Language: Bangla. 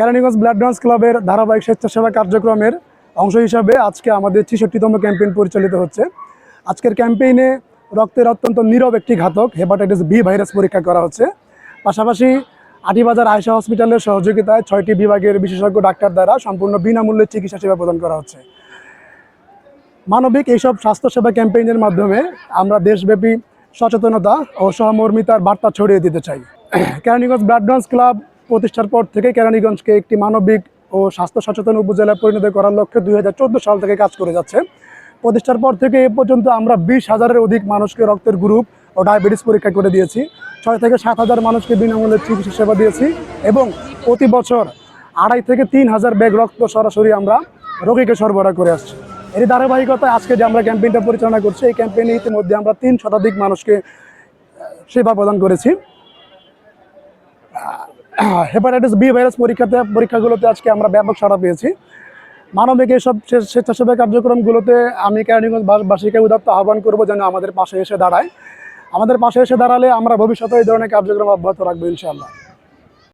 কেরানীগঞ্জ ব্লাড ডোনার্স ক্লাবের ধারাবাহিক স্বেচ্ছাসেবা কার্যক্রমের অংশ হিসাবে আজকে আমাদের ৬৬তম ক্যাম্পেইন পরিচালিত হচ্ছে। আজকের ক্যাম্পেইনে রক্তের অত্যন্ত নীরব একটি ঘাতক হেপাটাইটিস বি ভাইরাস পরীক্ষা করা হচ্ছে। পাশাপাশি আটিবাজার আয়শা হসপিটালের সহযোগিতায় ৬টি বিভাগের বিশেষজ্ঞ ডাক্তার দ্বারা সম্পূর্ণ বিনামূল্যে চিকিৎসা সেবা প্রদান করা হচ্ছে। মানবিক এইসব স্বাস্থ্যসেবা ক্যাম্পেইনের মাধ্যমে আমরা দেশব্যাপী সচেতনতা ও সহমর্মিতার বার্তা ছড়িয়ে দিতে চাই। কেরানীগঞ্জ ব্লাড ডোনার্স ক্লাব প্রতিষ্ঠার পর থেকে কেরানীগঞ্জকে একটি মানবিক ও স্বাস্থ্য সচেতন উপজেলায় পরিণত করার লক্ষ্যে ২০১৪ সাল থেকে কাজ করে যাচ্ছে। প্রতিষ্ঠার পর থেকে এ পর্যন্ত আমরা ২০,০০০-এর অধিক মানুষকে রক্তের গ্রুপ ও ডায়াবেটিস পরীক্ষা করে দিয়েছি। ৬ থেকে ৭,০০০ মানুষকে বিনামূল্যে চিকিৎসা সেবা দিয়েছি এবং প্রতি বছর ২,৫০০ থেকে ৩,০০০ ব্যাগ রক্ত সরাসরি আমরা রোগীকে সরবরাহ করে আসছি। এর ধারাবাহিকতায় আজকে যে আমরা ক্যাম্পেইনটা পরিচালনা করছি, এই ক্যাম্পেইনে ইতিমধ্যে আমরা ৩ শতাধিক মানুষকে সেবা প্রদান করেছি। হেপাটাইটিস বি ভাইরাস পরীক্ষাগুলোতে আজকে আমরা ব্যাপক সাড়া পেয়েছি। মানবিক এইসব স্বেচ্ছাসেবা কার্যক্রমগুলোতে আমি কেরানীগঞ্জবাসীকে উদাত্ত আহ্বান করবো যেন আমাদের পাশে এসে দাঁড়ায়। আমাদের পাশে এসে দাঁড়ালে আমরা ভবিষ্যতে এই ধরনের কার্যক্রম অব্যাহত রাখবো ইনশাআল্লাহ।